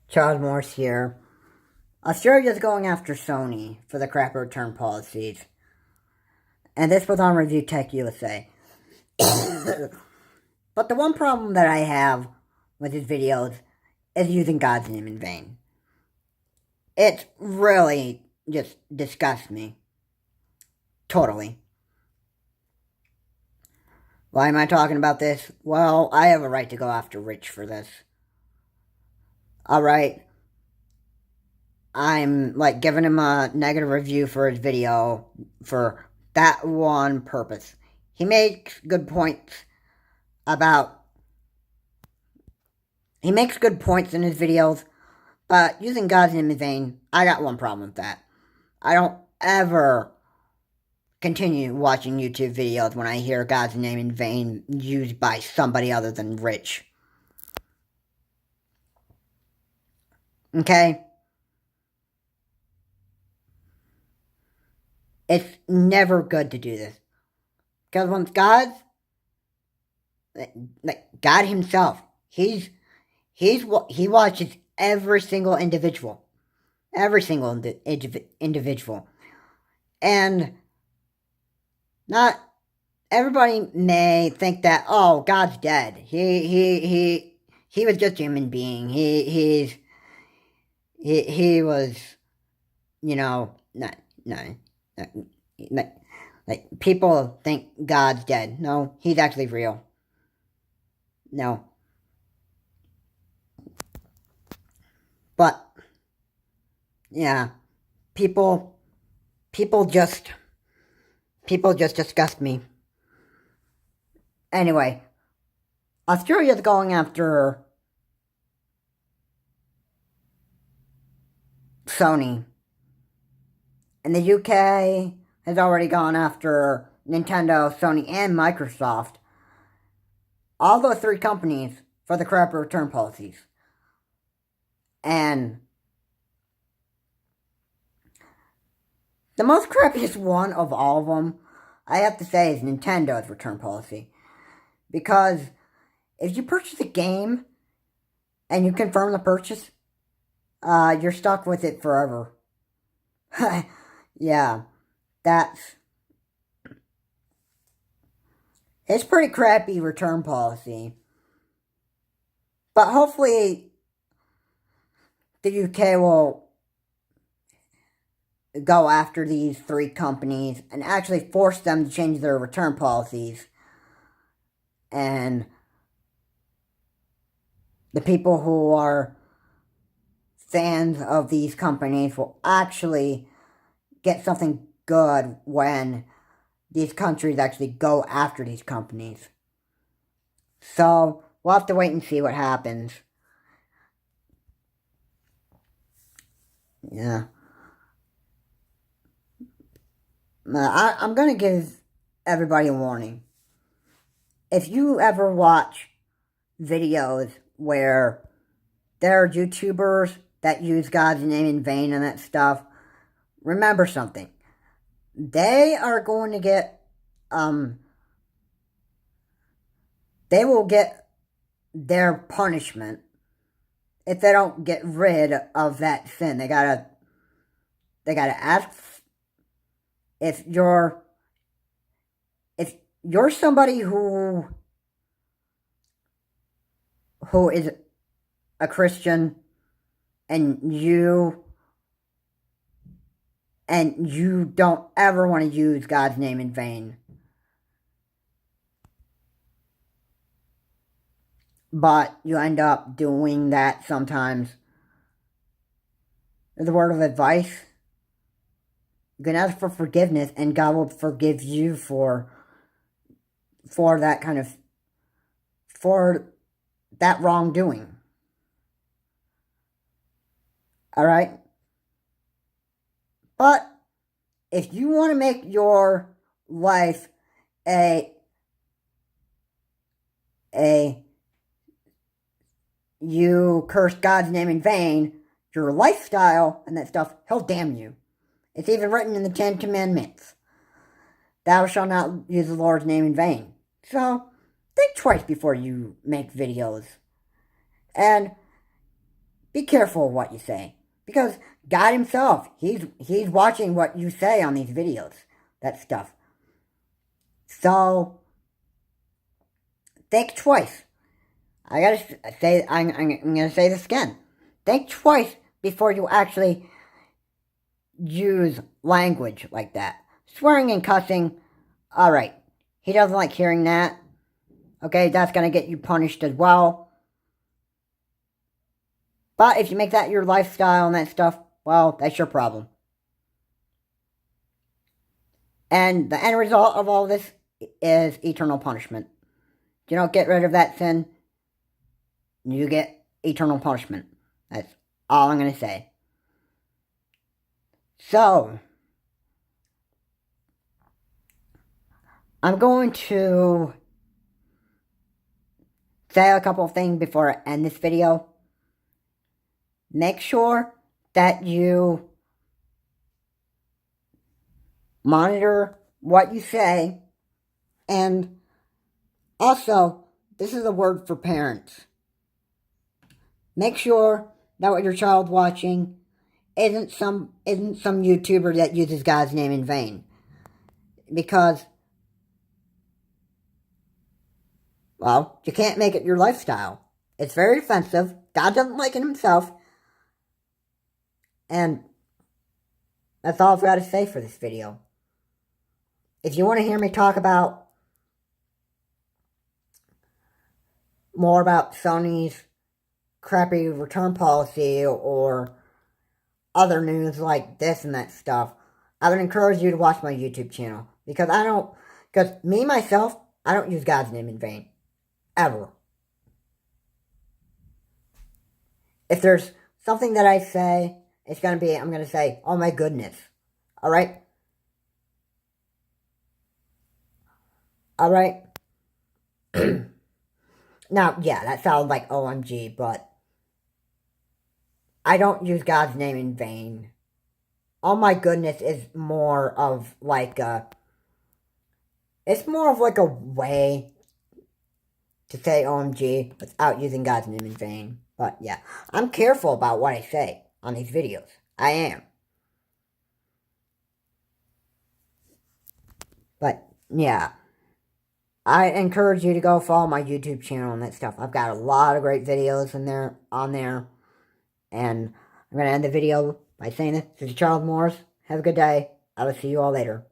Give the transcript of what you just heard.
Charles Morse here. Australia's going after Sony for the crap return policies. And this was on Review Tech USA. But the one problem that I have with his videos is using God's name in vain. It really just disgusts me. Totally. Why am I talking about this? Well, I have a right to go after Rich for this. Alright. I'm, giving him a negative review for his video for that one purpose. He makes good points He makes good points in his videos, but using God's name in vain, I got one problem with that. I don't ever continue watching YouTube videos when I hear God's name in vain used by somebody other than Rich. Okay? It's never good to do this. Because once God himself, he watches every single individual. Every single individual. And not everybody may think that, oh, God's dead. He was just a human being. He was, people think God's dead. No, he's actually real. No. But, yeah, people just disgust me. Anyway, Australia's going after Sony. And the UK has already gone after Nintendo, Sony, and Microsoft. All those three companies for the crap return policies. And the most crappiest one of all of them, I have to say, is Nintendo's return policy. Because if you purchase a game and you confirm the purchase, you're stuck with it forever. Yeah, it's pretty crappy return policy. But hopefully the UK will go after these three companies and actually force them to change their return policies. And the people who are fans of these companies will actually get something good when these countries actually go after these companies. So, we'll have to wait and see what happens. Yeah. I'm going to give everybody a warning. If you ever watch videos where there are YouTubers that use God's name in vain and that stuff, remember something. They are going to get, they will get their punishment if they don't get rid of that sin. They gotta ask if you're somebody who is a Christian and you don't ever want to use God's name in vain. But you end up doing that sometimes. As a word of advice, you can ask for forgiveness and God will forgive you for that for that wrongdoing. Alright? But if you want to make your life you curse God's name in vain, your lifestyle and that stuff, he'll damn you. It's even written in the 10 Commandments. Thou shalt not use the Lord's name in vain. So, think twice before you make videos. And be careful of what you say. Because God himself, he's watching what you say on these videos. That stuff. So, think twice. I'm gonna say this again. Think twice before you actually use language like that. Swearing and cussing, alright. He doesn't like hearing that. Okay, that's gonna get you punished as well. But if you make that your lifestyle and that stuff, well, that's your problem. And the end result of all this is eternal punishment. If you don't get rid of that sin, you get eternal punishment. That's all I'm going to say. So, I'm going to say a couple of things before I end this video. Make sure that you monitor what you say. And also, this is a word for parents. Make sure that what your child's watching isn't some YouTuber that uses God's name in vain. Because, well, you can't make it your lifestyle. It's very offensive. God doesn't like it himself. And that's all I've got to say for this video. If you want to hear me talk about more about Sony's crappy return policy or other news like this and that stuff, I would encourage you to watch my YouTube channel. Because me, myself, I don't use God's name in vain. Ever. If there's something that I say, I'm going to say, oh my goodness. Alright? Alright? Now, yeah, that sounds like OMG, but I don't use God's name in vain. Oh my goodness is more of like it's more of like a way to say OMG without using God's name in vain. But yeah, I'm careful about what I say on these videos. I am. But yeah, I encourage you to go follow my YouTube channel and that stuff. I've got a lot of great videos on there. And I'm going to end the video by saying this. This is Charles Morris. Have a good day. I will see you all later.